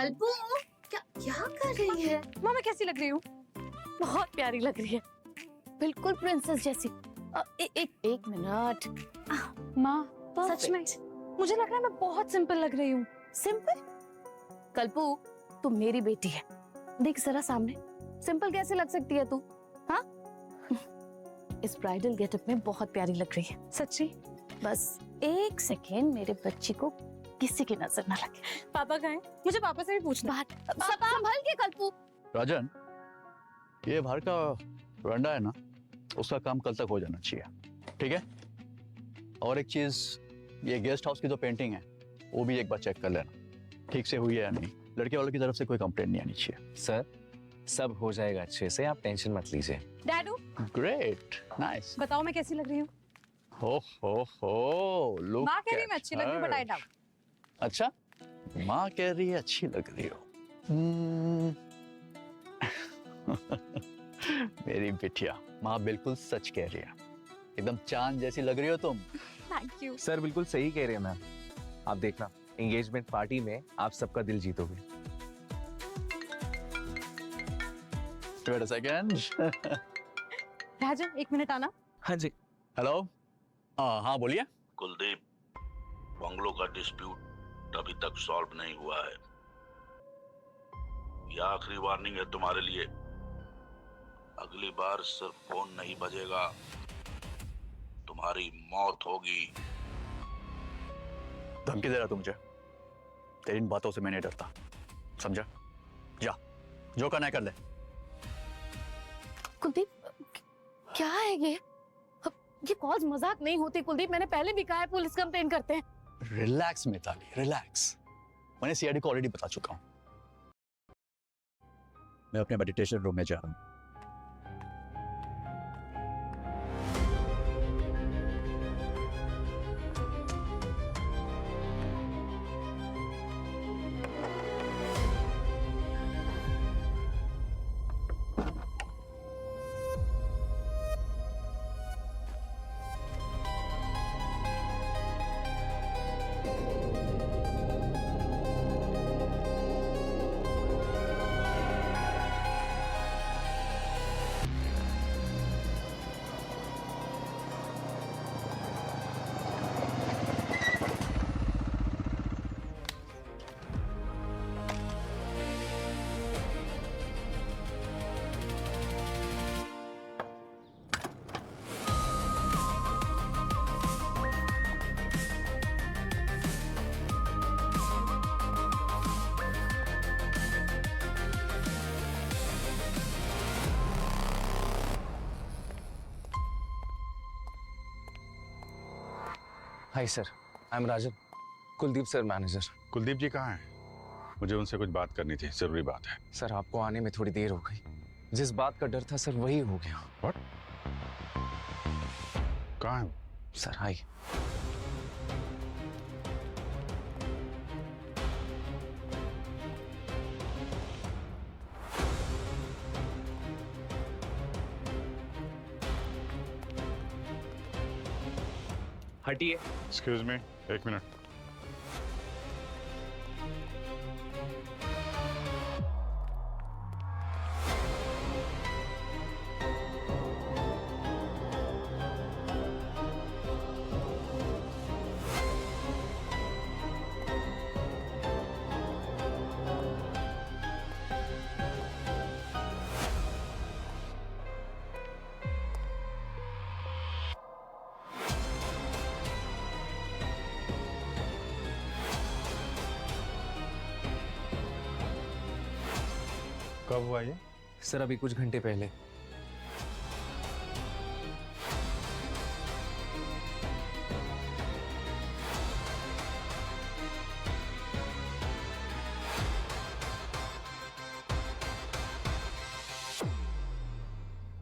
कल्पू, क्या क्या कर रही है? माँ मैं कैसी लग रही हूँ? बहुत प्यारी लग रही है, बिल्कुल प्रिंसेस जैसी। एक मिनट। माँ सच में मुझे लग रहा है मैं बहुत सिंपल लग रही हूँ। सिंपल? कल्पू तू मेरी बेटी है, देख जरा सामने, सिंपल कैसे लग सकती है तू? हाँ इस ब्राइडल गेटअप में बहुत प्यारी लग रही है सच्ची। बस एक सेकेंड मेरे बच्ची को किसी की नजर ना लगे। पापा कहाँ हैं? मुझे पापा से भी पूछना। बात संभल के कल्पू। राजन, ये बाहर का वरांडा है ना, उसका काम कल तक हो जाना चाहिए, ठीक है? और एक चीज, ये गेस्ट हाउस की जो पेंटिंग है वो भी एक बार चेक कर लेना, ठीक से हुई है या नहीं। लड़के वालों की तरफ से कोई कंप्लेंट नहीं आनी चाहिए। सर सब हो जाएगा अच्छे से, आप टेंशन मत लीजिए। डैडू ग्रेट, नाइस। बताओ मैं कैसी लग रही हूँ? हो लुक। माँ कह रही मैं अच्छी लग रही हूँ, बट आई डाउट। अच्छा, माँ कह रही है अच्छी लग रही हो। मेरी बिटिया, माँ बिल्कुल सच कह रही है, एकदम चांद जैसी लग रही हो तुम। Thank you. सर बिल्कुल सही कह रहे हैं मैम, आप देखना एंगेजमेंट पार्टी में आप सबका दिल जीतोगे। Wait a second. राजन एक मिनट आना। हाँ जी। हेलो, हाँ बोलिए। कुलदीप, बंगलों का डिस्प्यूट अभी तक सॉल्व नहीं हुआ है। यह आखिरी वार्निंग है तुम्हारे लिए। अगली बार सिर्फ फोन नहीं बजेगा, तुम्हारी मौत होगी। धमकी दे रहा तू मुझे? तेरी इन बातों से मैं नहीं डरता, समझा? जा, जो करना है कर ले। कुलदीप क्या है ये? ये कॉल्स मजाक नहीं होती कुलदीप, मैंने पहले भी कहा है पुलिस कंप्लेन करते हैं। Relax Mitali, relax. मैंने सीआईडी को ऑलरेडी बता चुका हूं। मैं अपने मेडिटेशन रूम में जा रहा हूं। Hi sir, I am Rajan, Kuldeep sir manager. Kuldeep ji कहाँ हैं? मुझे उनसे कुछ बात करनी थी, जरूरी बात है। सर आपको आने में थोड़ी देर हो गई, जिस बात का डर था सर वही हो गया। What? कहाँ है वो? सर आइए। हटिए। एक्सक्यूज मी, एक मिनट। कब हुआ ये? सर अभी कुछ घंटे पहले।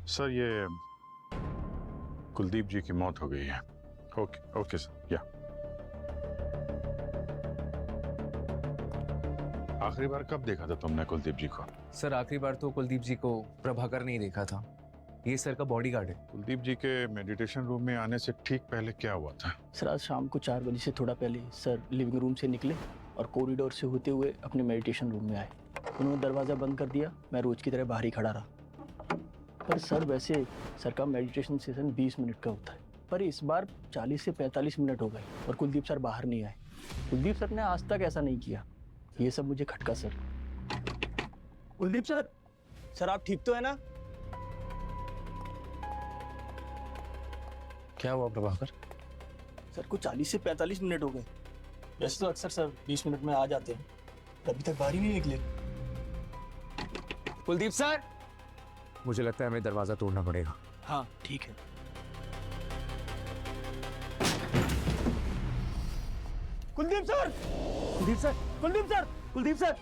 सर ये कुलदीप जी की मौत हो गई है। ओके ओके सर, या आखिरी बार कब देखा था तुमने कुलदीप जी को? सर आखिरी बार तो कुलदीप जी को प्रभाकर ने ही देखा था, ये सर का बॉडीगार्ड है। कुलदीप जी के मेडिटेशन रूम में आने से ठीक पहले क्या हुआ था? सर आज शाम को 4 बजे से थोड़ा पहले सर लिविंग रूम से निकले और कॉरिडोर से होते हुए अपने मेडिटेशन रूम में आए। उन्होंने दरवाज़ा बंद कर दिया, मैं रोज़ की तरह बाहर ही खड़ा रहा। पर सर वैसे सर का मेडिटेशन सेशन 20 मिनट का होता है, पर इस बार 40 से 45 मिनट हो गए और कुलदीप सर बाहर नहीं आए। कुलदीप सर ने आज तक ऐसा नहीं किया। ये सब मुझे खटका सर। कुलदीप सर, सर आप ठीक तो है ना? क्या हुआ प्रभाकर? सर को 40 से 45 मिनट हो गए। वैसे तो अक्सर सर 20 मिनट में आ जाते हैं, अभी तक बाहर ही नहीं निकले। कुलदीप सर, मुझे लगता है हमें दरवाजा तोड़ना पड़ेगा। हाँ ठीक है। Kuldeep sir, Kuldeep sir, Kuldeep sir, Kuldeep sir,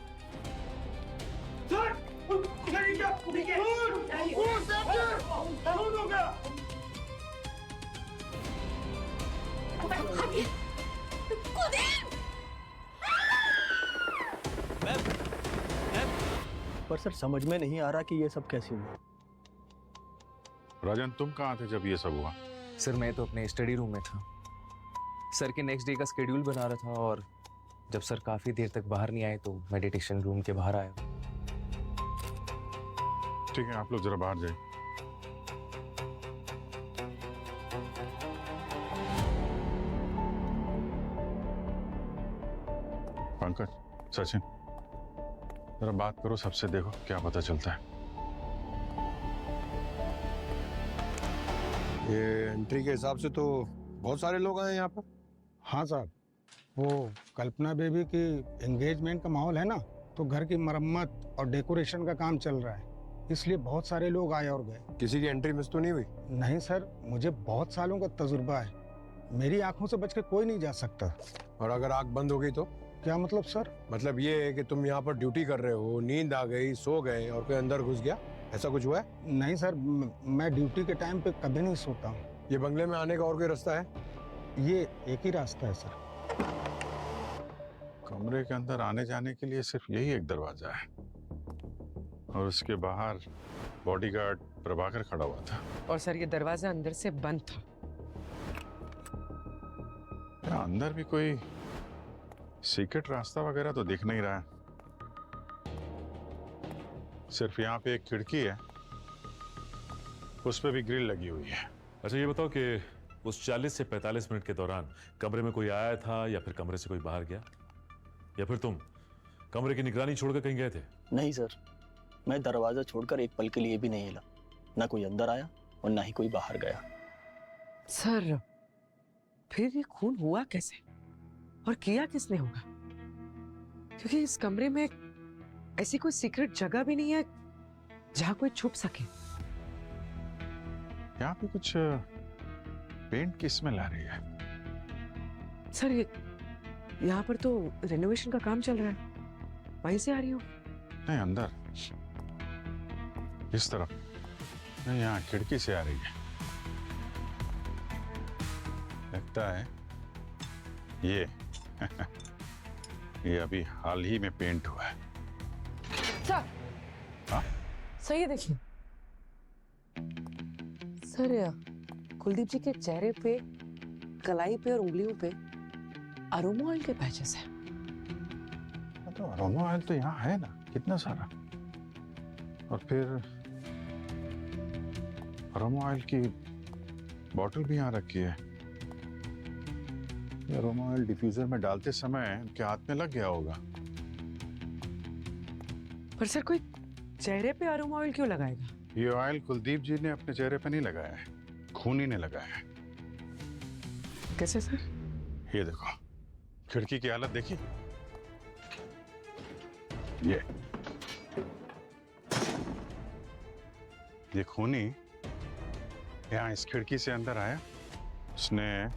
पर सर समझ में नहीं आ रहा कि ये सब कैसे हुआ। राजन, तुम कहाँ थे जब ये सब हुआ? सर मैं तो अपने स्टडी रूम में था। सर के नेक्स्ट डे का स्केड्यूल बना रहा था और जब सर काफी देर तक बाहर नहीं आए तो मेडिटेशन रूम के बाहर आया। ठीक है, आप लोग जरा बाहर जाइए। पंकज, सचिन, जरा बात करो सबसे, देखो क्या पता चलता है। ये एंट्री के हिसाब से तो बहुत सारे लोग आए यहाँ पर। हाँ साहब, वो कल्पना बेबी की एंगेजमेंट का माहौल है ना, तो घर की मरम्मत और डेकोरेशन का काम चल रहा है, इसलिए बहुत सारे लोग आए और गए। किसी की एंट्री मिस तो नहीं हुई? नहीं सर, मुझे बहुत सालों का तजुर्बा है, मेरी आंखों से बच के कोई नहीं जा सकता। और अगर आंख बंद हो गई तो? क्या मतलब सर? मतलब ये है कि तुम यहाँ पर ड्यूटी कर रहे हो, नींद आ गई, सो गए और कोई अंदर घुस गया, ऐसा कुछ हुआ है? नहीं सर, मैं ड्यूटी के टाइम पे कभी नहीं सोता हूँ। ये बंगले में आने का और कोई रास्ता है? ये एक ही रास्ता है सर। कमरे के अंदर आने जाने के लिए सिर्फ यही एक दरवाजा है और उसके बाहर बॉडीगार्ड प्रभाकर खड़ा हुआ था। और सर ये दरवाजा अंदर से बंद था। क्या अंदर भी कोई सीक्रेट रास्ता वगैरह तो दिख नहीं रहा है। सिर्फ यहाँ पे एक खिड़की है, उस पे भी ग्रिल लगी हुई है। अच्छा ये बताओ कि उस 40 से 45 मिनट के दौरान कमरे में कोई आया था या फिर कमरे से कोई बाहर गया, या फिर तुम कमरे की निगरानी छोड़कर कहीं गए थे? नहीं सर, मैं दरवाजा छोड़कर एक पल के लिए भी नहीं हिला। ना कोई अंदर आया और ना ही कोई बाहर गया। सर फिर ये खून हुआ कैसे और किया किसने होगा? क्योंकि इस कमरे में ऐसी कोई सीक्रेट जगह भी नहीं है जहां कोई छुप सके। यहाँ पे कुछ पेंट की स्मेल आ रही है। सर ये यहाँ पर तो रेनोवेशन का काम चल रहा है, वहीं से आ रही हो? नहीं, अंदर इस तरफ नहीं, यहाँ खिड़की से आ रही है। लगता है ये ये अभी हाल ही में पेंट हुआ है। सर हाँ? सही है, देखिए सर कुलदीप जी के चेहरे पे, कलाई पे और उंगलियों पे अरोमा ऑयल के पैचेस हैं। तो अरोमा ऑयल तो यहाँ है ना, कितना सारा। और फिर अरोमा ऑयल की बोतल भी यहाँ रखी है। ये अरोमा ऑयल डिफ्यूजर में डालते समय उनके हाथ में लग गया होगा। पर सर कोई चेहरे पे अरोमा ऑयल क्यों लगाएगा? ये ऑयल कुलदीप जी ने अपने चेहरे पे नहीं लगाया है, खूनी ने लगाया है। कैसे सर? ये देखो, खिड़की की हालत देखिए। ये खूनी यहाँ इस खिड़की से अंदर आया, उसने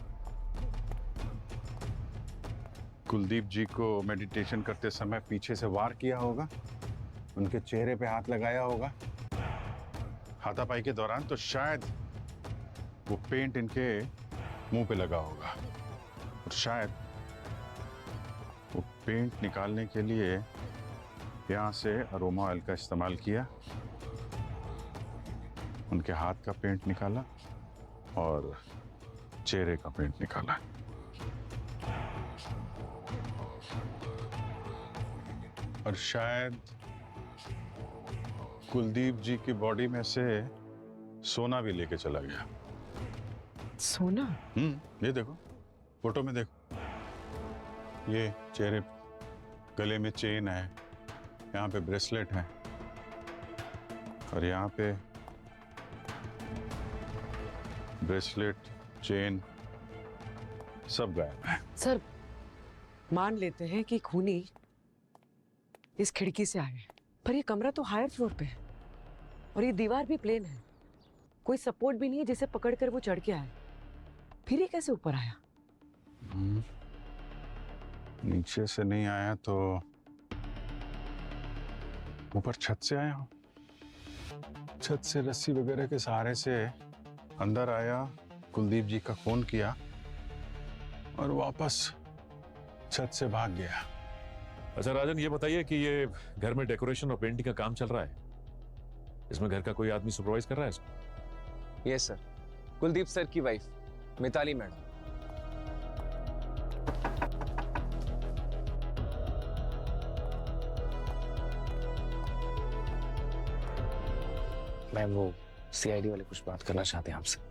कुलदीप जी को मेडिटेशन करते समय पीछे से वार किया होगा, उनके चेहरे पे हाथ लगाया होगा। हाथापाई के दौरान तो शायद वो पेंट इनके मुंह पे लगा होगा और शायद वो पेंट निकालने के लिए यहाँ से अरोमा ऑयल का इस्तेमाल किया, उनके हाथ का पेंट निकाला और चेहरे का पेंट निकाला। और शायद कुलदीप जी की बॉडी में से सोना भी लेके चला गया। सोना? ये देखो, फोटो में देखो, ये चेहरे, गले में चेन है, यहाँ पे ब्रेसलेट है और यहाँ पे ब्रेसलेट, चेन सब गायब है। सर, मान लेते हैं कि खूनी इस खिड़की से आए, पर ये कमरा तो हायर फ्लोर पे है और ये दीवार भी प्लेन है, कोई सपोर्ट भी नहीं है जिसे पकड़कर वो चढ़ के आए। फिर ये कैसे ऊपर आया? नीचे से नहीं आया तो ऊपर छत से आया हो। छत से रस्सी वगैरह के सहारे से अंदर आया, कुलदीप जी का फोन किया और वापस छत से भाग गया। अच्छा राजन, ये बताइए कि ये घर में डेकोरेशन और पेंटिंग का काम चल रहा है, इसमें घर का कोई आदमी सुपरवाइज कर रहा है इसको? यस सर, कुलदीप सर की वाइफ मिताली मैडम। मैम, वो सीआईडी वाले कुछ बात करना चाहते हैं आपसे।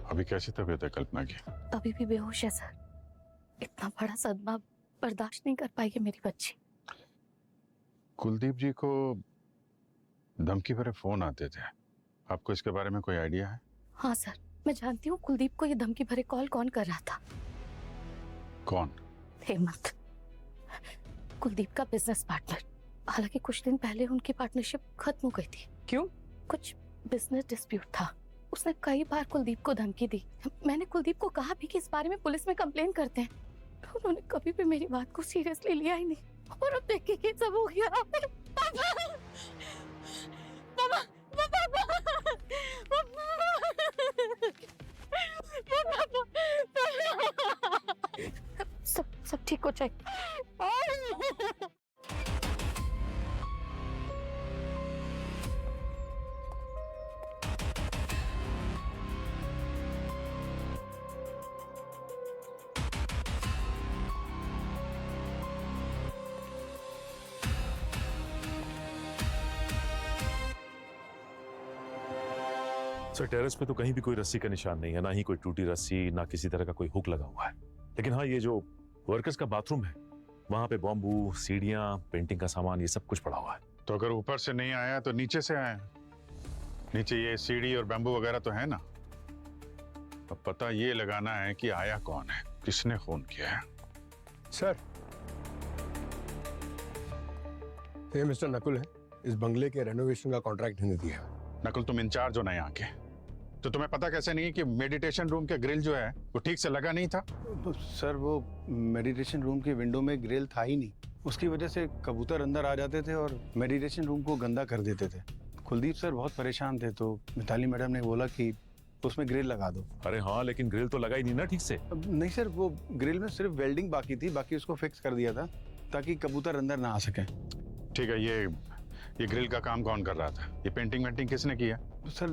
अभी कैसी तबीयत है कल्पना की? अभी भी बेहोश है सर। इतना बड़ा सदमा बर्दाश्त नहीं कर पाएगी मेरी बच्ची। कुलदीप जी को धमकी भरे फोन आते थे, आपको इसके बारे में कोई आइडिया है? हाँ सर, मैं जानती हूँ कुलदीप को ये धमकी भरे कॉल कौन कर रहा था। कौन? हेमंत, कुलदीप का बिजनेस पार्टनर। हालांकि कुछ दिन पहले उनकी पार्टनरशिप खत्म हो गई थी। क्यों? कुछ बिजनेस डिस्प्यूट था। उसने कई बार कुलदीप को धमकी दी। मैंने कुलदीप को कहा भी कि इस बारे में पुलिस में कंप्लेन करते हैं, तो उन्होंने कभी भी मेरी बात को सीरियसली लिया ही नहीं। और अब देखिए ये सब हो गया। सब ठीक हो जाएगा। सर, टेरेस पे तो कहीं भी कोई रस्सी का निशान नहीं है, ना ही कोई टूटी रस्सी, ना किसी तरह का कोई हुक लगा हुआ है। लेकिन हाँ, ये जो वर्कर्स का बाथरूम है, वहां पे बॉम्बू, सीढ़ियां, पेंटिंग का सामान, ये सब कुछ पड़ा हुआ है। तो अगर ऊपर से नहीं आया तो नीचे से आया। नीचे ये सीढ़ी और बैम्बू वगैरह तो है ना। अब पता ये लगाना है कि आया कौन है, किसने फोन किया है। सर, ये मिस्टर नकुल है, इस बंगले के रेनोवेशन का कॉन्ट्रैक्ट इन्हें दिया। नकुल, तुम इंचार्ज हो ना यहाँ के, तो तुम्हें पता कैसे नहीं कि मेडिटेशन रूम के ग्रिल जो है वो ठीक से लगा नहीं था? तो सर, वो मेडिटेशन रूम के विंडो में ग्रिल था ही नहीं, उसकी वजह से कबूतर अंदर आ जाते थे और मेडिटेशन रूम को गंदा कर देते थे। कुलदीप सर बहुत परेशान थे, तो मिताली मैडम ने बोला कि उसमें ग्रिल लगा दो। अरे हाँ, लेकिन ग्रिल तो लगा ही नहीं ना ठीक से। नहीं सर, वो ग्रिल में सिर्फ वेल्डिंग बाकी थी, बाकी उसको फिक्स कर दिया था ताकि कबूतर अंदर ना आ सके। ठीक है, ये ग्रिल का काम कौन कर रहा था? ये पेंटिंग वेंटिंग किसने किया? सर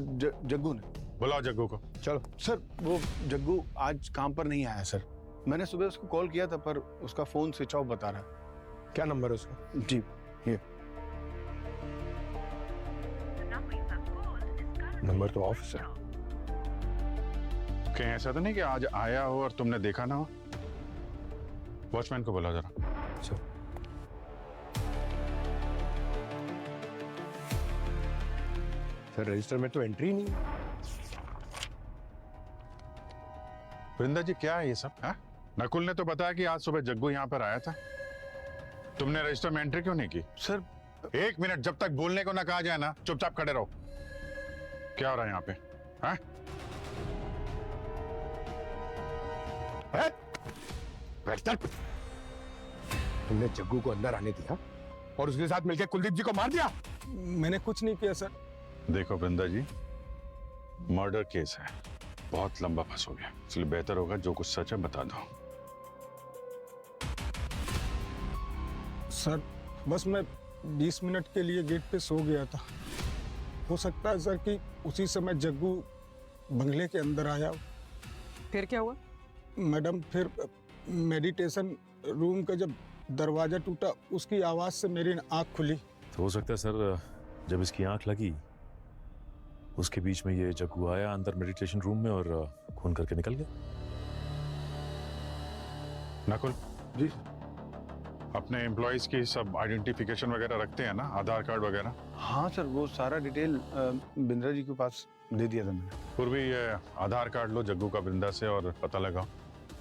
जग्गू ने। बुलाओ जग्गू को। चलो सर, वो जग्गू आज काम पर नहीं आया सर। मैंने सुबह उसको कॉल किया था पर उसका फोन स्विच ऑफ बता रहा है। क्या नंबर है उसका? जी, ये नंबर तो ऑफ है। कहीं ऐसा तो नहीं कि आज आया हो और तुमने देखा ना हो? वॉचमैन को बुलाओ जरा। चलो। सर, रजिस्टर में तो एंट्री नहीं है। वृंदा जी, क्या है ये सब? हाँ? नकुल ने तो बताया कि आज सुबह जग्गू यहाँ पर आया था। तुमने रजिस्टर में एंट्री क्यों नहीं की? सर, 1 मिनट, जब तक बोलने को ना कहा जाए ना, चुपचाप खड़े रहो। क्या हो रहा है यहाँ पे? हाँ? तुमने जग्गू को अंदर आने दिया और उसके साथ मिलकर कुलदीप जी को मार दिया? मैंने कुछ नहीं किया सर। देखो वृंदा जी, मर्डर केस है, बहुत लंबा फंसोगे, इसलिए बेहतर होगा जो कुछ सच है बता दो। सर, बस मैं 20 मिनट के लिए गेट पे सो गया था। हो सकता है सर कि उसी समय जग्गू बंगले के अंदर आया। फिर क्या हुआ? मैडम, फिर मेडिटेशन रूम का जब दरवाजा टूटा उसकी आवाज से मेरी आंख खुली। तो हो सकता है सर, जब इसकी आंख लगी उसके बीच में ये जग्गू आया अंदर मेडिटेशन रूम में और खून करके निकल गया। नकुल जी अपने एम्प्लॉयज की सब आइडेंटिफिकेशन वगैरह रखते हैं ना, आधार कार्ड वगैरह? हाँ सर, वो सारा डिटेल बिंद्रा जी के पास दे दिया था मैंने। पूर्वी ये आधार कार्ड लो जग्गू का बिंदा से और पता लगाओ,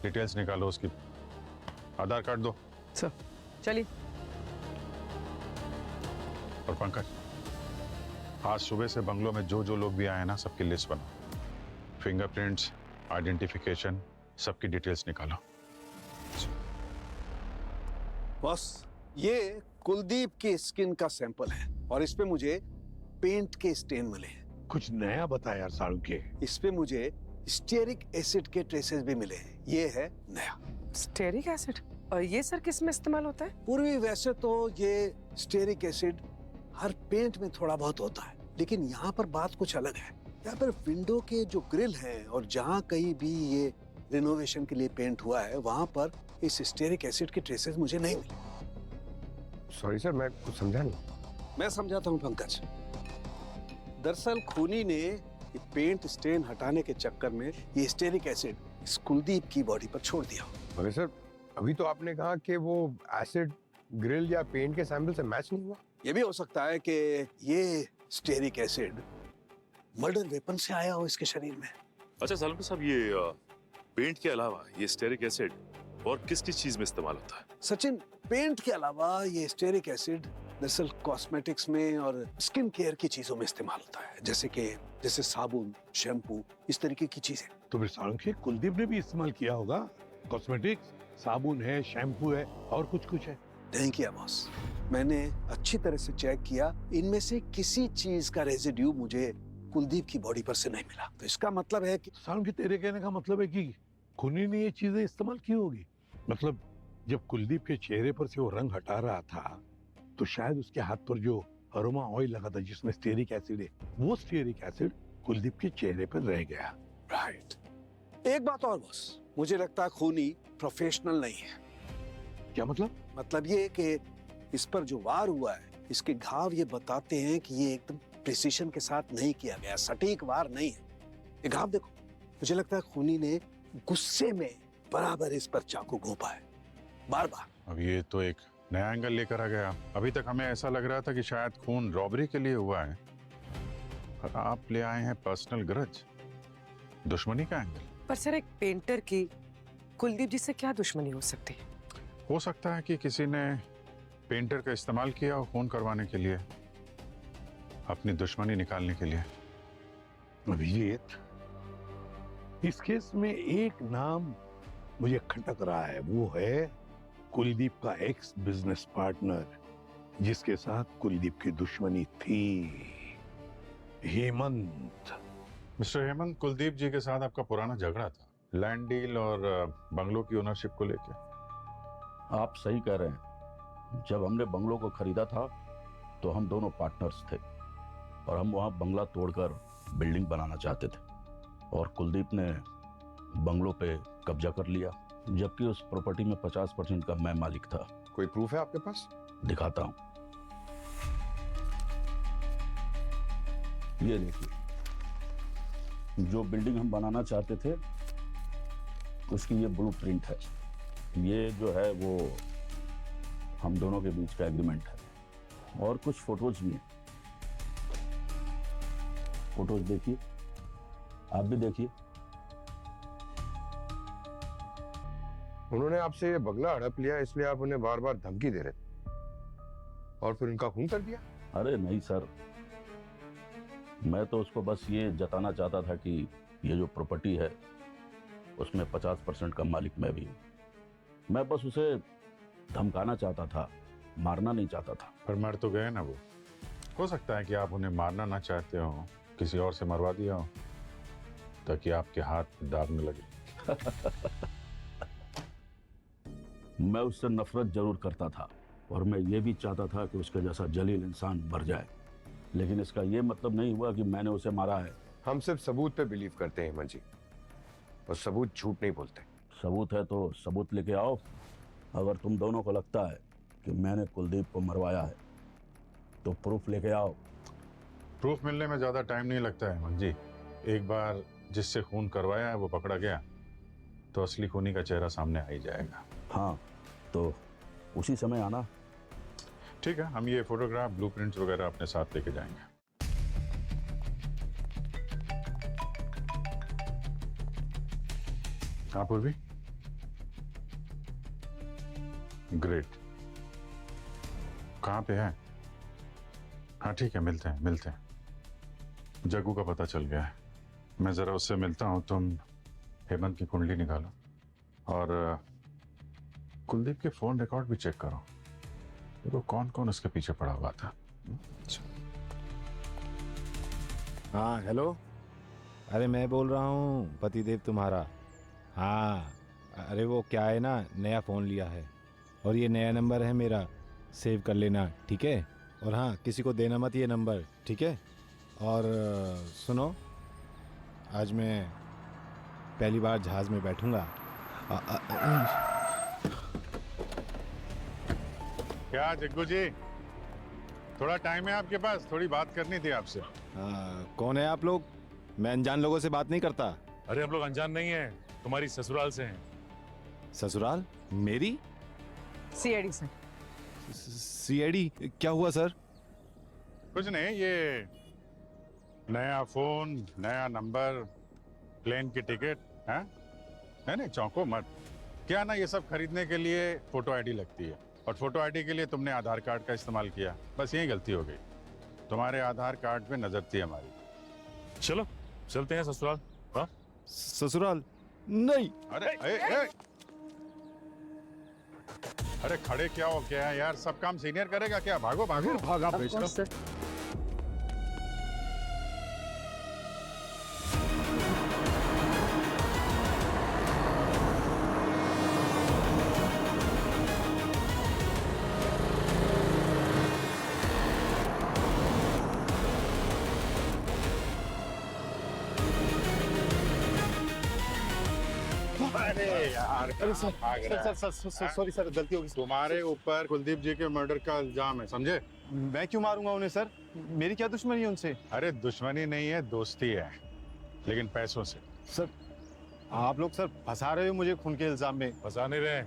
डिटेल्स निकालो उसकी। आधार कार्ड दो। सर चलिए। और पंकज, आज सुबह से बंगलों में जो जो लोग भी आए ना सबकी लिस्ट बनाओ, फिंगरप्रिंट्स, आइडेंटिफिकेशन, सबकी डिटेल्स निकालो। बॉस, ये कुलदीप की स्किन का सैंपल है और इस पे मुझे पेंट के स्टेन मिले हैं। कुछ नया बता यार सारू के। इस पे मुझे स्टेरिक एसिड के ट्रेसेस भी मिले हैं। ये है नया। Stearic acid? और ये सर किस में इस्तेमाल होता है? पूर्वी वैसे तो ये स्टेरिक एसिड हर पेंट में थोड़ा बहुत होता है, लेकिन यहाँ पर बात कुछ अलग है। यहाँ पर विंडो के जो ग्रिल हैं और जहाँ कहीं भी ये रिनोवेशन के लिए पेंट हुआ है वहाँ पर इस स्टेरिक एसिड के ट्रेसेस मुझे नहीं मिले। सॉरी सर, मैं कुछ समझा नहीं। मैं समझाता हूँ पंकज। दरअसल खूनी ने ये पेंट स्टेन हटाने के चक्कर में ये स्टेरिक एसिड इस कुलदीप की बॉडी पर छोड़ दिया। अरे सर, अभी तो आपने कहा कि वो एसिड ग्रिल या पेंट के सैंपल से मैच नहीं हुआ। ये भी हो सकता है कि ये स्टेरिक एसिड मर्डर वेपन से आया हो इसके शरीर में। अच्छा सालुंके साहब, ये पेंट के अलावा ये स्टेरिक एसिड और किस किस चीज में इस्तेमाल होता है? सचिन, पेंट के अलावा ये स्टेरिक एसिड दरअसल कॉस्मेटिक्स में और स्किन केयर की चीजों में इस्तेमाल होता है, जैसे साबुन, शैम्पू, इस तरीके की चीजें। तो फिर सालुंके कुलदीप ने भी इस्तेमाल किया होगा। कॉस्मेटिक्स, साबुन है, शैम्पू है और कुछ है। नहीं किया बॉस, मैंने अच्छी तरह से चेक किया, इनमें से किसी चीज का रेजिड्यू मुझे कुलदीप की बॉडी पर से नहीं मिला। तो इसका मतलब है कि सालुंके, तेरे कहने का मतलब है कि खूनी ने ये चीजें इस्तेमाल की होगी। मतलब जब कुलदीप के चेहरे पर से वो रंग हटा रहा था तो शायद उसके हाथ पर जो अरोमा ऑयल लगा था जिसमें स्टेरिक एसिड है, वो स्टेरिक एसिड कुलदीप के चेहरे पर रह गया। राइट। एक बात और बॉस, मुझे लगता है खूनी प्रोफेशनल नहीं है। क्या मतलब? मतलब ये कि इस पर जो वार हुआ है, इसके घाव ये बताते हैं कि ये एकदम प्रिसीशन के साथ नहीं किया गया, सटीक वार नहीं है। ये घाव देखो, मुझे लगता है खूनी ने गुस्से में बराबर इस पर चाकू घोंपा है, बार बार। अब ये तो एक नया एंगल लेकर आ गया। अभी तक हमें ऐसा लग रहा था कि शायद खून रॉबरी के लिए हुआ है, पर आप ले आए हैं पर्सनल ग्रज, दुश्मनी का एंगल। पर सर, एक पेंटर की कुलदीप जी से क्या दुश्मनी हो सकती है? हो सकता है कि किसी ने पेंटर का इस्तेमाल किया हो खून करवाने के लिए, अपनी दुश्मनी निकालने के लिए। अभिजीत, इस केस में एक नाम मुझे खटक रहा है, वो है कुलदीप का एक्स बिजनेस पार्टनर जिसके साथ कुलदीप की दुश्मनी थी, हेमंत। मिस्टर हेमंत, कुलदीप जी के साथ आपका पुराना झगड़ा था लैंड डील और बंगलो की ओनरशिप को लेकर। आप सही कह रहे हैं। जब हमने बंगलो को खरीदा था तो हम दोनों पार्टनर्स थे और हम वहाँ बंगला तोड़कर बिल्डिंग बनाना चाहते थे और कुलदीप ने बंगलो पे कब्जा कर लिया, जबकि उस प्रॉपर्टी में 50% का मैं मालिक था। कोई प्रूफ है आपके पास? दिखाता हूँ, ये देखिए, जो बिल्डिंग हम बनाना चाहते थे उसकी ये ब्लूप्रिंट है। ये जो है वो हम दोनों के बीच का एग्रीमेंट है और कुछ फोटोज भी हैं। फोटोज देखिए, आप भी देखिए। उन्होंने आपसे ये बंगला हड़प लिया इसलिए आप उन्हें बार बार धमकी दे रहे थे और फिर उनका खून कर दिया? अरे नहीं सर, मैं तो उसको बस ये जताना चाहता था कि ये जो प्रॉपर्टी है उसमें 50% का मालिक मैं भी हूँ। मैं बस उसे धमकाना चाहता था, मारना नहीं चाहता था। पर मर तो गए ना वो। हो सकता है कि आप उन्हें मारना ना चाहते हो, किसी और से मरवा दिया हो ताकि आपके हाथ दाग न लगे। मैं उससे नफरत जरूर करता था और मैं ये भी चाहता था कि उसके जैसा जलील इंसान मर जाए, लेकिन इसका ये मतलब नहीं हुआ कि मैंने उसे मारा है। हम सिर्फ सबूत पे बिलीव करते हैं हेमंत जी, और सबूत झूठ नहीं बोलते। सबूत है तो सबूत लेके आओ। अगर तुम दोनों को लगता है कि मैंने कुलदीप को मरवाया है तो प्रूफ लेके आओ। प्रूफ मिलने में ज़्यादा टाइम नहीं लगता है हेमंत जी। एक बार जिससे खून करवाया है वो पकड़ा गया तो असली खूनी का चेहरा सामने आ ही जाएगा। हाँ, तो उसी समय आना। ठीक है, हम ये फोटोग्राफ, ब्लूप्रिंट्स वगैरह अपने साथ लेके जाएंगे। हाँ पूर्वी, ग्रेट। कहाँ पे है? हाँ ठीक है, मिलते हैं। जग्गू का पता चल गया है, मैं जरा उससे मिलता हूँ। तुम हेमंत की कुंडली निकालो और कुलदीप के फोन रिकॉर्ड भी चेक करो। देखो कौन कौन उसके पीछे पड़ा हुआ था। हाँ हेलो, अरे मैं बोल रहा हूँ पतिदेव तुम्हारा। हाँ अरे वो क्या है ना, नया फ़ोन लिया है और ये नया नंबर है मेरा, सेव कर लेना ठीक है। और हाँ, किसी को देना मत ये नंबर, ठीक है। और सुनो, आज मैं पहली बार जहाज़ में बैठूंगा। क्या जग्गू जी, थोड़ा टाइम है आपके पास? थोड़ी बात करनी थी आपसे। कौन है आप लोग? मैं अनजान लोगों से बात नहीं करता। अरे हम लोग अनजान नहीं है, तुम्हारी ससुराल से हैं। ससुराल? मेरी? CID sir. सीआईडी? क्या हुआ सर? कुछ नहीं, ये नया फोन, नया नंबर, प्लेन की टिकट है। नहीं चौंको मत। क्या ना, ये सब खरीदने के लिए फोटो आईडी लगती है और फोटो आईडी के लिए तुमने आधार कार्ड का इस्तेमाल किया, बस यही गलती हो गई। तुम्हारे आधार कार्ड पे नजर थी हमारी। चलो चलते हैं ससुराल। हाँ ससुराल? नहीं। अरे खड़े क्या हो क्या है यार, सब काम सीनियर करेगा क्या? भागो भागो। भागा बेचना। अरे यार, अरे सर सॉरी सर, गलती हो गई। तुम्हारे ऊपर कुलदीप जी के मर्डर का इल्जाम है, समझे? मैं क्यों मारूंगा उन्हें सर? मेरी क्या दुश्मनी है उनसे? अरे दुश्मनी नहीं है, दोस्ती है, लेकिन पैसों से। सर आप लोग सर फंसा रहे हो मुझे खून के इल्जाम में। फंसा नहीं रहे,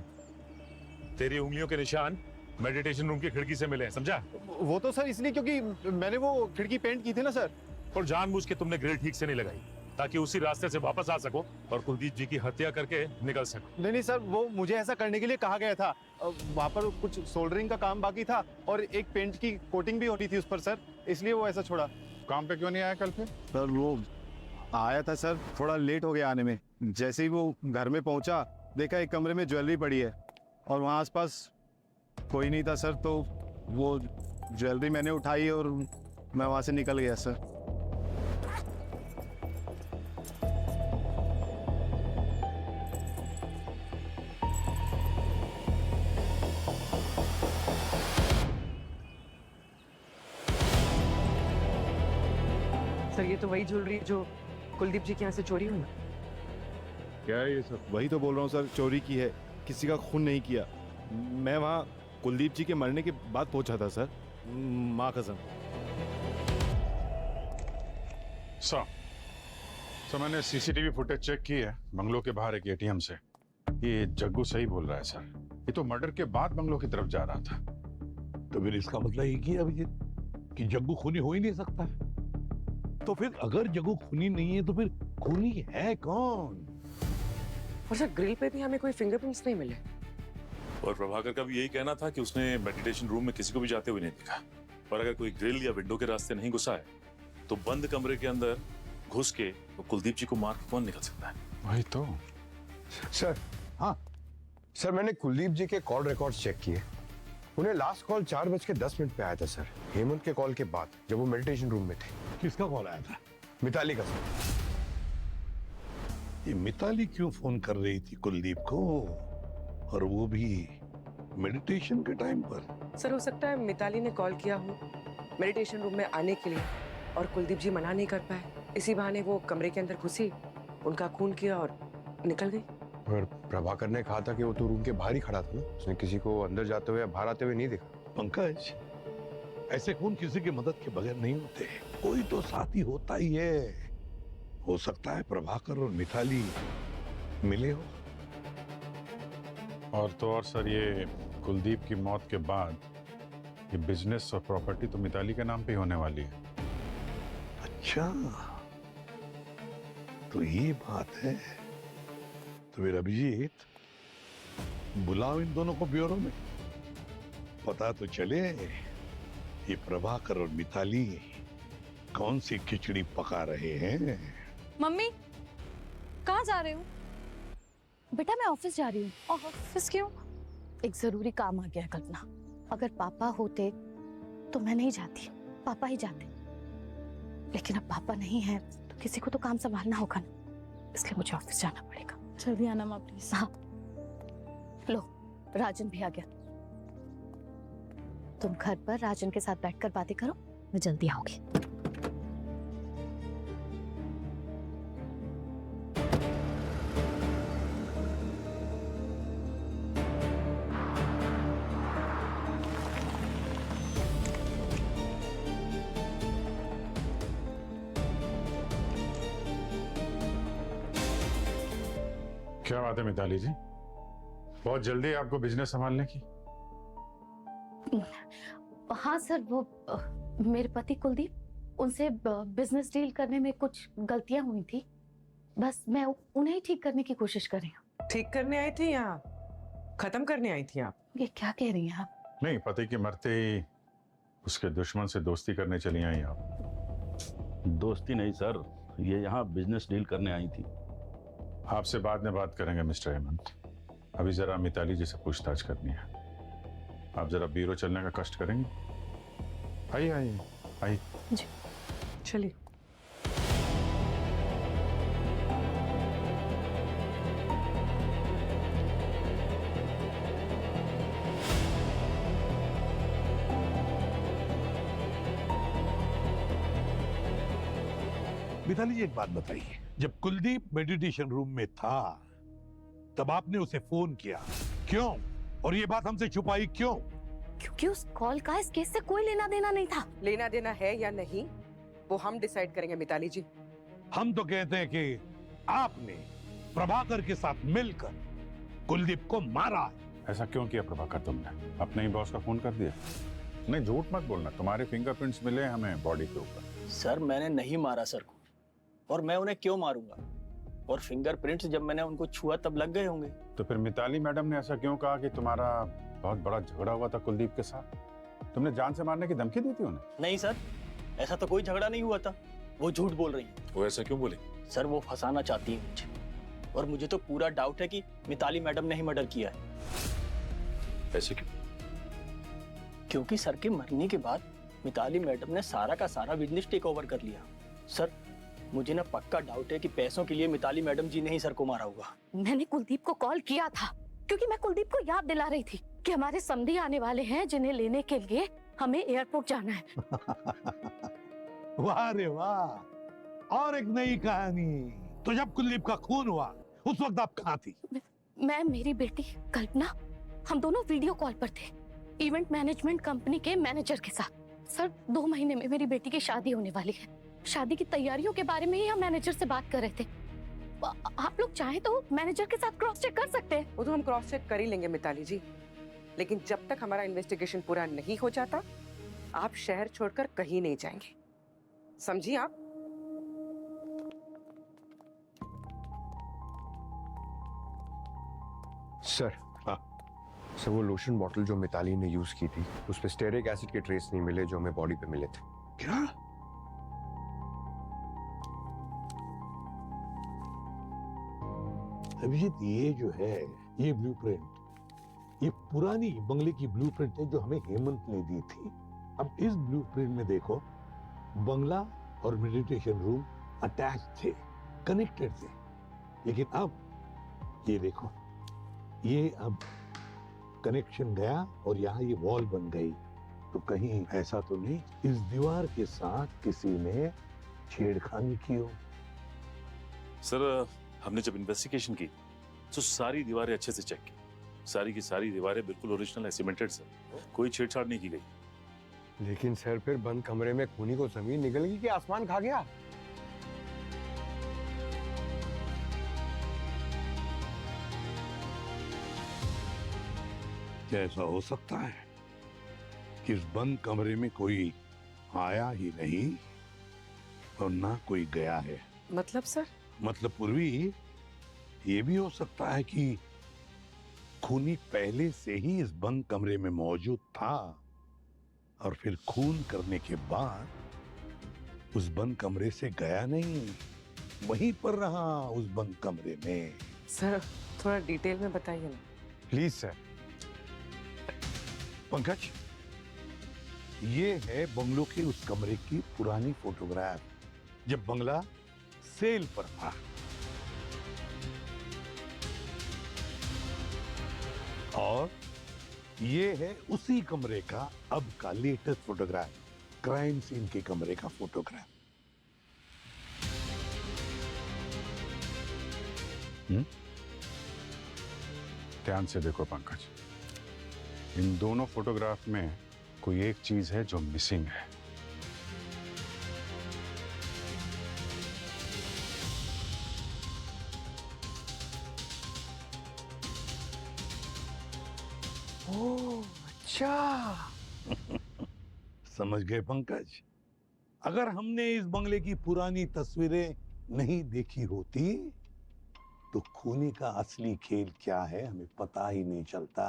तेरी उंगलियों के निशान मेडिटेशन रूम की खिड़की से मिले, समझा? वो तो सर इसलिए क्योंकि मैंने वो खिड़की पेंट की थी ना सर। और जानबूझ के तुमने ग्रिल ठीक से नहीं लगाई ताकि उसी रास्ते से वापस आ सको और कुलदीप जी की हत्या करके निकल सको। नहीं सर, वो मुझे ऐसा करने के लिए कहा गया था। वहाँ पर कुछ सोल्डरिंग का काम बाकी था और एक पेंट की कोटिंग भी होनी थी उस पर सर, इसलिए वो ऐसा छोड़ा। काम पे क्यों नहीं आया कल? पे सर वो आया था सर, थोड़ा लेट हो गया आने में। जैसे ही वो घर में पहुंचा, देखा एक कमरे में ज्वेलरी पड़ी है और वहाँ आसपास कोई नहीं था सर, तो वो ज्वेलरी मैंने उठाई और मैं वहाँ से निकल गया सर। सर ये तो वही ज्वेलरी है जो कुलदीप जी के यहाँ से चोरी हुई। क्या है ये सब? वही तो बोल रहा हूँ सर, चोरी की है, किसी का खून नहीं किया। मैं वहाँ कुलदीप जी के मरने के बाद पहुंचा था सर, माँ कसम। सर मैंने सीसीटीवी फुटेज चेक की है बंगलों के बाहर एक एटीएम से। ये जग्गू सही बोल रहा है सर, ये तो मर्डर के बाद बंगलों की तरफ जा रहा था। तो फिर इसका मतलब ये किया अभिजीत कि जग्गू खूनी हो ही नहीं सकता। तो फिर अगर जग्गू खूनी नहीं है तो फिर खूनी है कौन? और सर ग्रिल पे भी हमें कोई फिंगरप्रिंट्स नहीं मिले। और प्रभाकर का भी यही कहना था कि उसने मेडिटेशन रूम में किसी को भी जाते हुए नहीं देखा। और अगर कोई ग्रिल या विंडो के रास्ते नहीं घुसा है तो बंद कमरे के अंदर घुस के तो कुलदीप जी को मार के कौन निकल सकता है? वही तो सर। हाँ सर, मैंने कुलदीप जी के कॉल रिकॉर्ड्स चेक किए। उन्हें लास्ट कॉल 4:10 पे आया था सर, हेमंत के कॉल के बाद, जब वो मेडिटेशन रूम में थे। किसका कॉल आया था? मिताली का सर। ये मिताली क्यों फोन कर रही थी कुलदीप को, और वो भी मेडिटेशन के टाइम पर? सर हो सकता है मिताली ने कॉल किया हो मेडिटेशन रूम में आने के लिए और कुलदीप जी मना नहीं कर पाए, इसी बहाने वो कमरे के अंदर घुसी, उनका खून किया और निकल गई। और प्रभाकर ने कहा था कि वो तो रूम के बाहर ही खड़ा था ना, उसने किसी को अंदर जाते हुए या बाहर आते हुए नहीं देखा। पंकज, ऐसे खून किसी की मदद के बगैर नहीं होते, कोई तो साथी होता ही है। हो सकता है प्रभाकर और मिताली मिले हो। और तो और सर, ये कुलदीप की मौत के बाद ये बिजनेस और प्रॉपर्टी तो मिताली के नाम पे ही होने वाली है। अच्छा, तो ये बात है। तो फिर अभिजीत, बुलाओ इन दोनों को ब्यूरो में, पता तो चले ये प्रभाकर और मिताली कौन सी खिचड़ी पका रहे हैं। मम्मी, कहाँ जा रहे हो? बेटा मैं ऑफिस जा रही हूँ। ऑफिस क्यों? एक जरूरी काम आ गया है कल्पना। अगर पापा होते तो मैं नहीं जाती, पापा ही जाते। लेकिन अब पापा नहीं है तो किसी को तो काम संभालना होगा ना, इसलिए मुझे ऑफिस जाना पड़ेगा। जल्दी आना माँ प्लीज। हाँ, लो राजन भी आ गया। तुम घर पर राजन के साथ बैठकर बातें करो, मैं जल्दी आऊंगी। क्या बात है मिताली जी, बहुत जल्दी आपको बिजनेस संभालने की? हाँ सर, वो मेरे पति कुलदीप, उनसे बिजनेस डील करने में कुछ गलतियां हुई थी, बस मैं उन्हें ही ठीक करने की कोशिश कर रही हूँ। ठीक करने आई थी या खत्म करने आई थी आप? ये क्या कह रही हैं आप? नहीं, पति के मरते ही उसके दुश्मन से दोस्ती करने चली आई आप। दोस्ती नहीं सर, ये यहाँ बिजनेस डील करने आई थी। आपसे बाद में बात करेंगे मिस्टर हेमंत, अभी जरा मिताली जी से पूछताछ करनी है। आप जरा ब्यूरो चलने का कष्ट करेंगे? आइए आइए आइए। जी चलिए। मिताली जी, एक बात बताइए, जब कुलदीप मेडिटेशन रूम में था तब आपने उसे फोन किया क्यों, और ये बात हमसे छुपाई क्यों? क्योंकि उस कॉल का इस केस से कोई लेना देना नहीं था। लेना देना है या नहीं वो हम डिसाइड करेंगे मिताली जी। हम तो कहते हैं कि आपने प्रभाकर के साथ मिलकर कुलदीप को मारा। ऐसा क्यों किया प्रभाकर तुमने? अपने ही बॉस का फोन कर दिया? नहीं, झूठ मत बोलना, तुम्हारे फिंगरप्रिंट्स मिले हमें बॉडी के ऊपर। सर मैंने नहीं मारा सर को, और मैं उन्हें क्यों मारूंगा? और फिंगरप्रिंट्स जब मैंने उनको छुआ तब लग गए होंगे। तो फिर मिताली मैडम ने ऐसा क्यों कहा कि तुम्हारा बहुत बड़ा झगड़ा हुआ था कुलदीप के साथ? तुमने जान से मारने की धमकी दी थी उन्हें? नहीं सर, ऐसा तो कोई झगड़ा नहीं हुआ था, वो झूठ बोल रही है। वो ऐसा क्यों बोले? सर वो फंसाना चाहती है मुझे, और मुझे तो पूरा डाउट है कि मिताली मैडम ने ही मर्डर किया है। ऐसे क्यों? क्योंकि सर के मरने के बाद मिताली मैडम ने सारा का सारा बिजनेस टेक ओवर कर लिया। सर मुझे ना पक्का डाउट है कि पैसों के लिए मिताली मैडम जी ने ही सर को मारा होगा। मैंने कुलदीप को कॉल किया था क्योंकि मैं कुलदीप को याद दिला रही थी कि हमारे समधी आने वाले हैं जिन्हें लेने के लिए हमें एयरपोर्ट जाना है। वाह रे वाह, और एक नई कहानी। तो जब कुलदीप का खून हुआ उस वक्त आप कहाँ थी? मैं, मेरी बेटी कल्पना, हम दोनों वीडियो कॉल पर थे इवेंट मैनेजमेंट कंपनी के मैनेजर के साथ। सर 2 महीने में मेरी बेटी की शादी होने वाली है। शादी की तैयारियों के बारे में ही हम मैनेजर से बात कर रहे थे। आप लोग चाहें तो मैनेजर के साथ क्रॉस चेक कर सकते हैं। वो तो हम क्रॉस चेक कर ही लेंगे मिताली जी, लेकिन जब तक हमारा इन्वेस्टिगेशन पूरा नहीं हो जाता आप शहर छोड़कर कहीं नहीं जाएंगे, समझिए आप? सर सर वो लोशन बॉटल जो मिताली ने यूज की थी उस पे स्टेरिक एसिड के ट्रेस नहीं मिले जो हमें बॉडी पे मिले थे। क्या? अभिजीत, ये जो है ये ब्लूप्रिंट, ये पुरानी बंगले की ब्लूप्रिंट है जो हमें हेमंत ने दी थी। अब इस ब्लूप्रिंट में देखो, बंगला और मेडिटेशन रूम अटैच थे, कनेक्टेड थे, लेकिन अब ये देखो, ये अब कनेक्शन गया और यहाँ ये वॉल बन गई। तो कहीं ऐसा तो नहीं इस दीवार के साथ किसी ने छेड़खानी की हो? सर हमने जब इन्वेस्टिगेशन की तो सारी दीवारें अच्छे से चेक की, सारी की सारी दीवारें बिल्कुल ओरिजिनल है, सीमेंटेड सर, कोई छेड़छाड़ नहीं की गई। लेकिन सर फिर बंद कमरे में खूनी को जमीन निकल गई कि आसमान खा गया? क्या ऐसा हो सकता है कि इस बंद कमरे में कोई आया ही नहीं और ना कोई गया है? मतलब सर? मतलब पूर्वी, ये भी हो सकता है कि खूनी पहले से ही इस बंद कमरे में मौजूद था और फिर खून करने के बाद उस बंद कमरे से गया नहीं, वहीं पर रहा उस बंद कमरे में। सर थोड़ा डिटेल में बताइए ना प्लीज सर। पंकज, ये है बंगलों के उस कमरे की पुरानी फोटोग्राफ जब बंगला सेल पर था। और ये है उसी कमरे का अब का लेटेस्ट फोटोग्राफ, क्राइम सीन के कमरे का फोटोग्राफ। ध्यान से देखो पंकज, इन दोनों फोटोग्राफ में कोई एक चीज है जो मिसिंग है। ओह अच्छा। समझ गए पंकज? अगर हमने इस बंगले की पुरानी तस्वीरें नहीं देखी होती तो खूनी का असली खेल क्या है हमें पता ही नहीं चलता।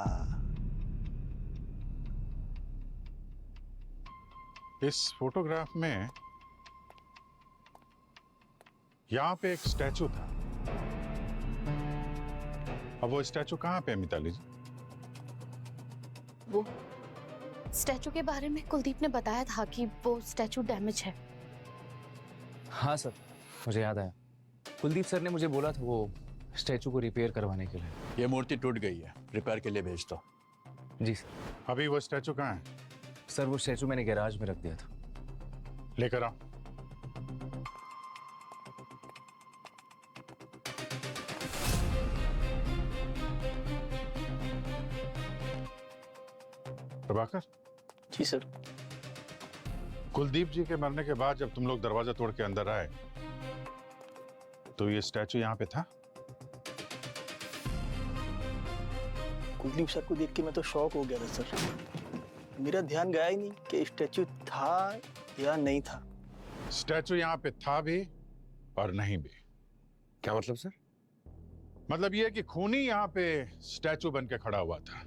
इस फोटोग्राफ में यहां पे एक स्टैचू था। अब वो स्टैचू कहां पे है मिताली जी? वो स्टैचू के बारे में कुलदीप ने बताया था कि वो स्टैचू डैमेज है। हाँ सर, मुझे याद आया। कुलदीप सर ने मुझे बोला था वो स्टैचू को रिपेयर करवाने के लिए। ये मूर्ति टूट गई है, रिपेयर के लिए भेज दो। जी सर। अभी वो स्टैचू कहाँ है? सर वो स्टैचू मैंने गैराज में रख दिया था। लेकर आओ। प्रभाकर। जी सर। कुलदीप जी के मरने के बाद जब तुम लोग दरवाजा तोड़ के अंदर आए तो ये स्टैचू यहाँ पे था? कुलदीप सर को देख के मैं तो शॉक हो गया था सर। मेरा ध्यान गया ही नहीं कि स्टैचू था या नहीं था। स्टैचू यहाँ पे था भी और नहीं भी। क्या मतलब सर? मतलब ये कि खूनी यहाँ पे स्टैचू बन के खड़ा हुआ था।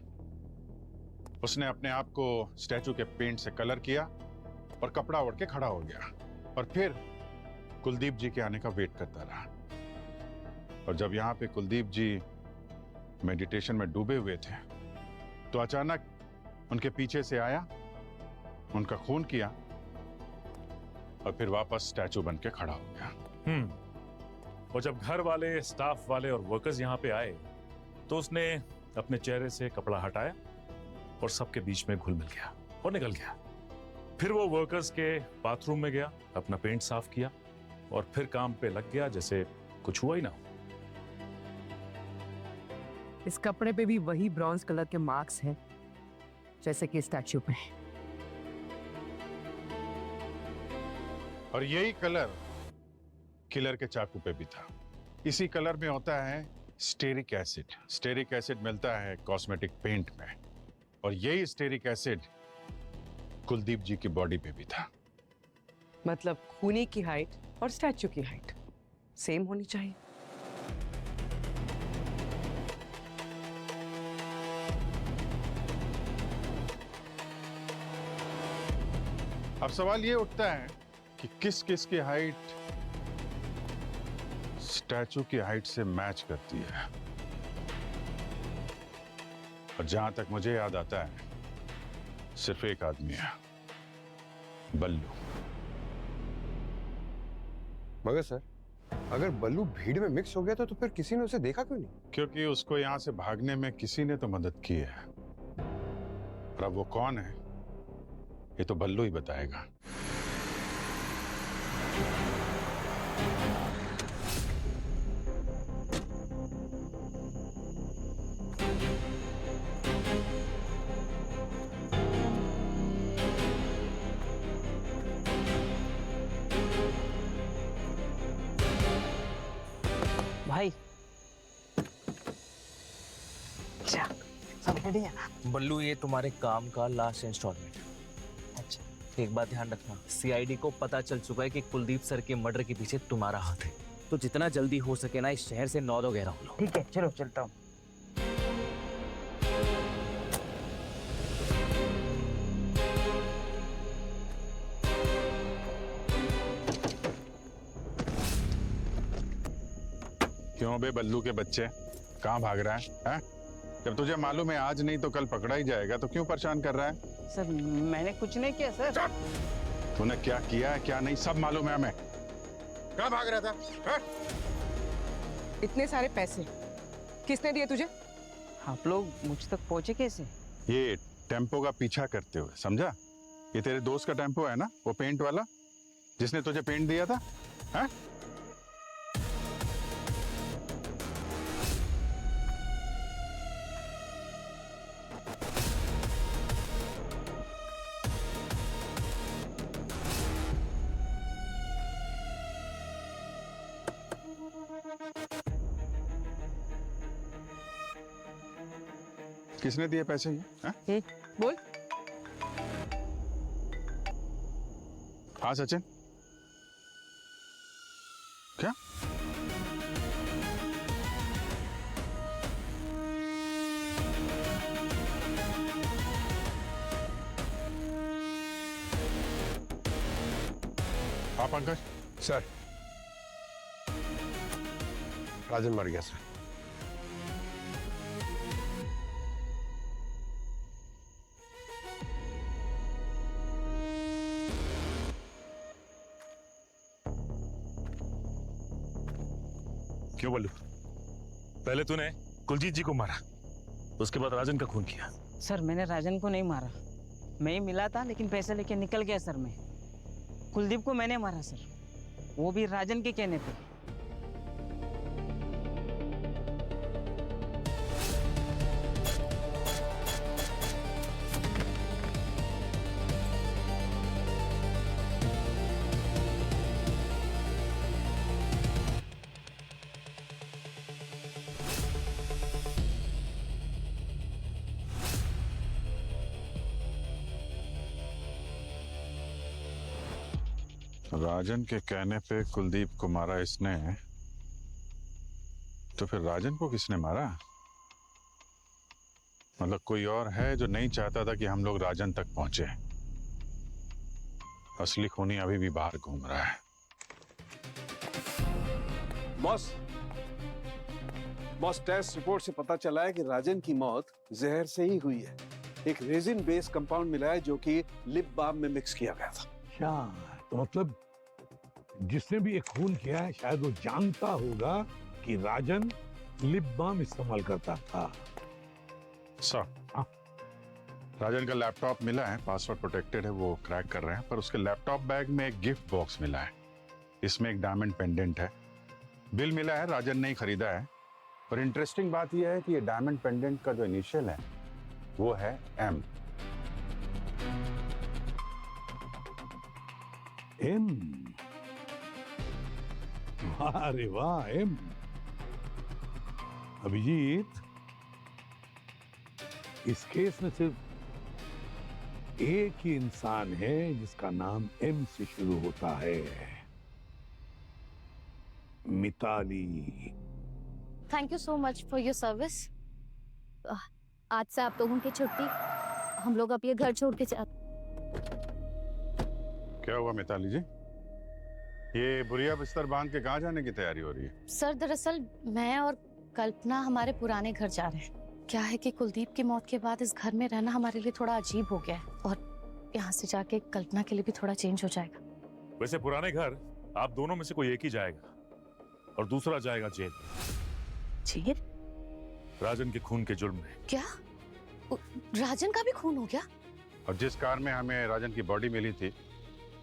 उसने अपने आप को स्टैचू के पेंट से कलर किया और कपड़ा ओढ़ के खड़ा हो गया और फिर कुलदीप जी के आने का वेट करता रहा। और जब यहाँ पे कुलदीप जी मेडिटेशन में डूबे हुए थे तो अचानक उनके पीछे से आया, उनका खून किया और फिर वापस स्टैचू बन के खड़ा हो गया। और जब घर वाले, स्टाफ वाले और वर्कर्स यहाँ पे आए तो उसने अपने चेहरे से कपड़ा हटाया और सबके बीच में घुल मिल गया और निकल गया। फिर वो वर्कर्स के बाथरूम में गया, अपना पेंट साफ किया और फिर काम पे लग गया जैसे कुछ हुआ ही ना हो। इस कपड़े पे भी वही ब्रॉन्ज कलर के मार्क्स हैं जैसे कि स्टैचू पे। और यही कलर किलर के चाकू पे भी था। इसी कलर में होता है स्टेरिक एसिड। स्टेरिक एसिड मिलता है कॉस्मेटिक पेंट में और यही स्टेरिक एसिड कुलदीप जी की बॉडी पे भी था। मतलब खूनी की हाइट और स्टैचू की हाइट सेम होनी चाहिए। अब सवाल ये उठता है कि किस किस की हाइट स्टैचू की हाइट से मैच करती है। और जहां तक मुझे याद आता है सिर्फ एक आदमी है, बल्लू। मगर सर, अगर बल्लू भीड़ में मिक्स हो गया तो फिर किसी ने उसे देखा क्यों नहीं? क्योंकि उसको यहां से भागने में किसी ने तो मदद की है और अब वो कौन है ये तो बल्लू ही बताएगा। रेडी है ना? बल्लू ये तुम्हारे काम का लास्ट इंस्टॉलमेंट। अच्छा, एक बात ध्यान रखना, सीआईडी को पता चल चुका है कि कुलदीप सर के मर्डर के पीछे तुम्हारा हाथ है, तो जितना जल्दी हो सके ना इस शहर से 9-11 हो लो। ठीक है, चलो चलता हूँ। क्यों बे बल्लू के बच्चे, कहाँ भाग रहा है? जब तुझे मालूम है आज नहीं तो कल पकड़ा ही जाएगा तो क्यों परेशान कर रहा है? सर मैंने कुछ नहीं किया सर। तूने क्या किया है क्या नहीं सब मालूम है हमें। कहाँ भाग रहा था? है? इतने सारे पैसे किसने दिए तुझे? आप लोग मुझ तक पहुंचे कैसे? ये टेम्पो का पीछा करते हुए, समझा? ये तेरे दोस्त का टेम्पो है ना, वो पेंट वाला जिसने तुझे पेंट दिया था, है? किसने दिए पैसे ये? हैं? बोल। हाँ सचिन, क्या? हाँ पंकज। सर, राजन मर गया सर। क्यों बल्लू? पहले तूने कुलजीत जी को मारा, उसके बाद राजन का खून किया। सर मैंने राजन को नहीं मारा, मैं ही मिला था लेकिन पैसे लेके निकल गया सर। मैं कुलदीप को मैंने मारा सर, वो भी राजन के कहने पे। राजन के कहने पे कुलदीप को मारा इसने, तो फिर राजन को किसने मारा? मतलब कोई और है जो नहीं चाहता था कि हम लोग राजन तक पहुंचे। असली खूनी अभी भी बाहर घूम रहा है। बॉस टेस्ट रिपोर्ट से पता चला है कि राजन की मौत जहर से ही हुई है। एक रेजिन बेस कंपाउंड मिला है जो कि लिप बाम में मिक्स किया गया था। क्या तो मतलब जिसने भी एक खून किया है शायद वो जानता होगा कि राजन लिप बाम इस्तेमाल करता था। सर, राजन का लैपटॉप मिला है, पासवर्ड प्रोटेक्टेड है, वो क्रैक कर रहे हैं, पर उसके लैपटॉप बैग में एक गिफ्ट बॉक्स मिला है, इसमें एक डायमंड पेंडेंट है। बिल मिला है, राजन ने ही खरीदा है। पर इंटरेस्टिंग बात यह है कि ये डायमंड पेंडेंट का जो इनिशियल है वो है एम। एम? अरे वाह एम। अभिजीत, इस केस में सिर्फ एक ही इंसान है जिसका नाम एम से शुरू होता है, Mitali. Thank you so much for your service. आज से आप लोगों की छुट्टी, हम लोग अब ये घर छोड़ के जाते। क्या हुआ मिताली जी? ये बुरिया बिस्तर बांध के कहाँ जाने की तैयारी हो रही है? सर दरअसल मैं और कल्पना हमारे पुराने घर जा रहे हैं। क्या है कि कुलदीप की मौत के बाद इस घर में रहना हमारे लिए थोड़ा अजीब हो गया है और यहाँ से जाके कल्पना के लिए भी थोड़ा चेंज हो जाएगा। वैसे पुराने घर आप दोनों में से कोई एक ही जाएगा और दूसरा जाएगा जेल। जेल? राजन के खून के जुर्म में। क्या राजन का भी खून हो गया? और जिस कार में हमें राजन की बॉडी मिली थी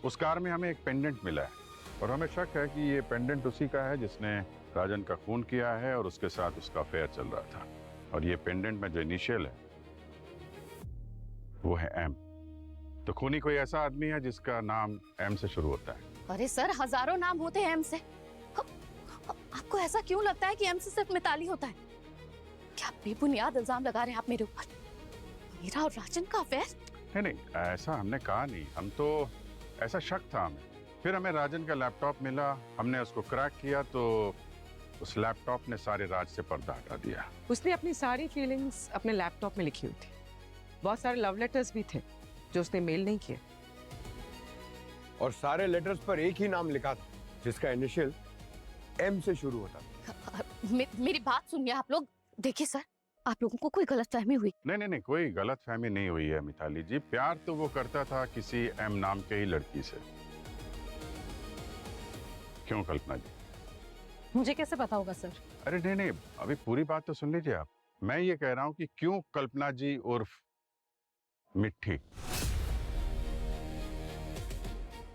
उस कार में हमें एक पेंडेंट मिला है और हमें शक है कि ये पेंडेंट उसी का है जिसने राजन का खून किया है और उसके साथ उसका अफेयर चल रहा था। और ये पेंडेंट में जो इनिशियल है वो है एम। तो खूनी कोई ऐसा आदमी है जिसका नाम एम से शुरू होता है। अरे सर हजारों नाम होते हैं एम से, आपको ऐसा क्यों लगता है कि एम से सिर्फ मिताली होता है? क्या बेबुनियाद इल्जाम लगा रहे हैं आप मेरे ऊपर? मेरा और राजन का अफेयर? नहीं नहीं, ऐसा हमने कहा नहीं, हम तो ऐसा शक था हमें। फिर हमें राजन का लैपटॉप मिला, हमने उसको क्रैक किया तो उस लैपटॉप ने सारे राज से पर्दा हटा दिया। उसने अपनी सारी फीलिंग्स अपने लैपटॉप में लिखी हुई थी। बहुत सारे लव लेटर्स भी थे जो उसने मेल नहीं किए। और सारे लेटर्स पर एक ही नाम लिखा था जिसका इनिशियल एम से शुरू होता था। मेरी बात सुनिए आप लोग। देखिए सर, आप लोगों को कोई गलतफहमी हुई? नहीं, कोई गलतफहमी नहीं हुई है मिताली जी। प्यार तो वो करता था किसी एम नाम के ही लड़की से। क्यों कल्पना जी? मुझे कैसे पता होगा सर? अरे नहीं, अभी पूरी बात तो सुन लीजिए आप। मैं ये कह रहा हूं कि क्यों कल्पना जी उर्फ मिट्टी।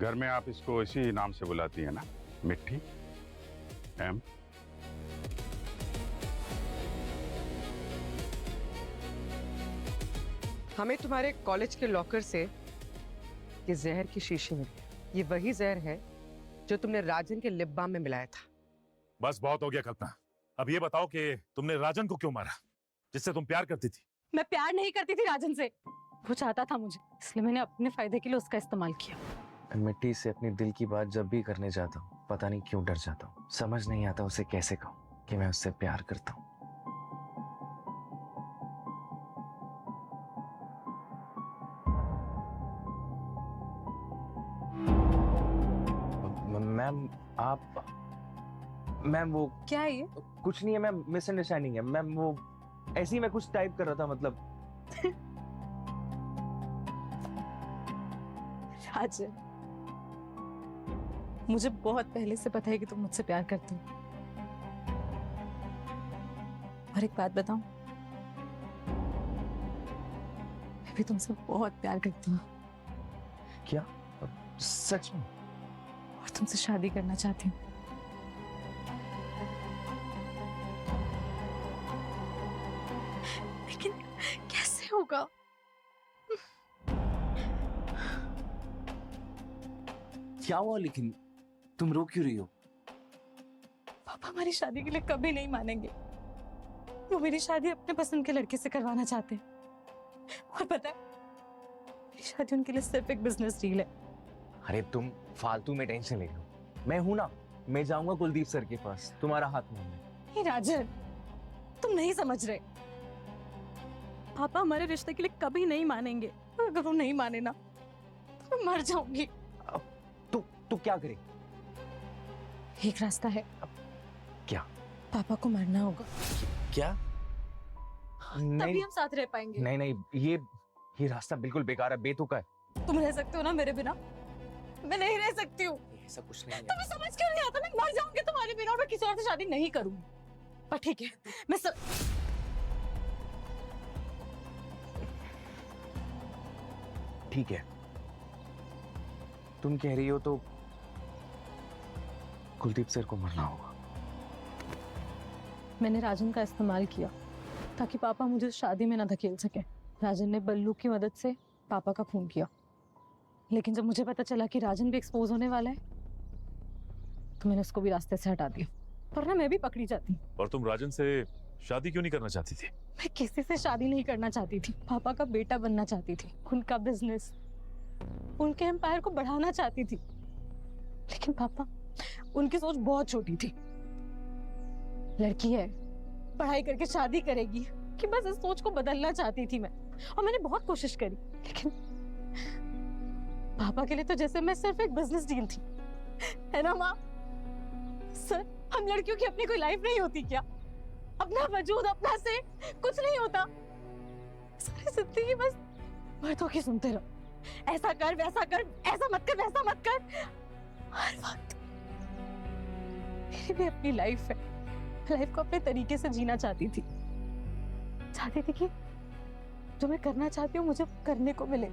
घर में आप इसको इसी नाम से बुलाती है ना, मिट्टी, एम। हमें तुम्हारे कॉलेज के लॉकर से ये जहर की शीशी मिली है। ये वही जहर है जो तुमने राजन के लिप बाम में मिलाया था। बस बहुत हो गया कल्पना। अब ये बताओ कि तुमने राजन को क्यों मारा, जिससे तुम प्यार करती थी? मैं प्यार नहीं करती थी राजन से, वो चाहता था मुझे, इसलिए मैंने अपने फायदे के लिए उसका इस्तेमाल किया। मैं मिट्टी से अपनी दिल की बात जब भी करने जाता हूँ, पता नहीं क्यों डर जाता हूँ। समझ नहीं आता उसे कैसे कहूँ कि मैं उससे प्यार करता हूँ। मैम मैम वो क्या है ये? कुछ नहीं है मैम, मिसअंडरस्टैंडिंग है मैम। वो ऐसे ही मैं कुछ टाइप कर रहा था, मतलब। राजन, मुझे बहुत पहले से पता है कि तुम मुझसे प्यार करते हो। और एक बात बताऊं, मैं भी तुमसे बहुत प्यार करती हूँ। क्या? सच में? और तुमसे शादी करना चाहती हूँ। लेकिन कैसे होगा? क्या हुआ? लेकिन तुम रो क्यों रही हो? पापा हमारी शादी के लिए कभी नहीं मानेंगे। वो मेरी शादी अपने पसंद के लड़के से करवाना चाहते हैं। और पता है, मेरी शादी उनके लिए सिर्फ एक बिजनेस डील है। अरे तुम फालतू में टेंशन ले लो, मैं हूं ना। मैं जाऊंगा कुलदीप सर के पास तुम्हारा हाथ मांगने। नहीं राजन, तुम नहीं समझ रहे। पापा हमारे रिश्ते के लिए कभी नहीं मानेंगे। अगर वो नहीं माने ना तो मैं मर जाऊंगी। तो क्या करे? एक रास्ता है। क्या? पापा को मरना होगा। क्या? तभी हम साथ रह पाएंगे। नहीं, ये रास्ता बिल्कुल बेकार है, बेतुका है। तुम रह सकते हो ना मेरे बिना? मैं नहीं रह सकती हूँ। ऐसा कुछ नहीं है। तुम्हें समझ क्यों नहीं आता? मैं मर जाऊंगी तुम्हारे बिना और मैं किसी और से शादी नहीं करूंगी। पर ठीक है, मैं ठीक है, तुम कह रही हो तो कुलदीप सर को मरना होगा। मैंने राजन का इस्तेमाल किया ताकि पापा मुझे शादी में ना धकेल सके। राजन ने बल्लू की मदद से पापा का खून किया, लेकिन जब मुझे पता चला कि राजन भी एक्सपोज होने वाला है तो मैंने उसको भी रास्ते से हटा दिया, वरना मैं भी पकड़ी जाती। और तुम राजन से शादी क्यों नहीं करना चाहती थी? मैं किसी से शादी नहीं करना चाहती थी। पापा का बेटा बनना चाहती थी, उनका बिजनेस, उनके एम्पायर को बढ़ाना चाहती थी। लेकिन पापा, उनकी सोच बहुत छोटी थी। लड़की है, पढ़ाई करके शादी करेगी, कि बस इस सोच को बदलना चाहती थी मैं। और मैंने बहुत कोशिश करी, लेकिन पापा के लिए तो जैसे मैं सिर्फ एक बिजनेस डील थी, है ना माँ? सर, हम लड़कियों की अपनी कोई लाइफ नहीं होती क्या? अपना वजूद, अपना से कुछ नहीं होता। सारी जिंदगी बस मर्दों की सुनते रहो। ऐसा कर, वैसा कर, ऐसा मत कर, वैसा मत कर, हर वक्त। मेरी भी अपनी लाइफ है। लाइफ को अपने तरीके से जीना चाहती थी। चाहती थी कि जो मैं करना चाहती हूँ मुझे करने को मिले।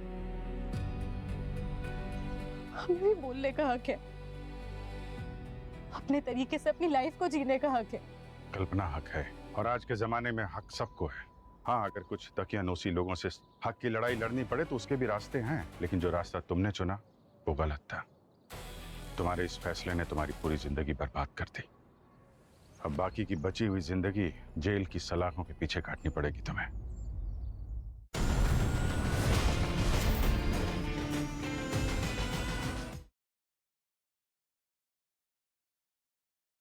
हमें भी बोलने का हक है, अपने तरीके से अपनी लाइफ को जीने का हक है। कल्पना, हक है, और आज के जमाने में हक सबको है। हाँ, अगर कुछ दकियानूसी लोगों से हक की लड़ाई लड़नी पड़े तो उसके भी रास्ते हैं, लेकिन जो रास्ता तुमने चुना वो गलत था। तुम्हारे इस फैसले ने तुम्हारी पूरी जिंदगी बर्बाद कर दी। अब बाकी की बची हुई जिंदगी जेल की सलाखों के पीछे काटनी पड़ेगी तुम्हें।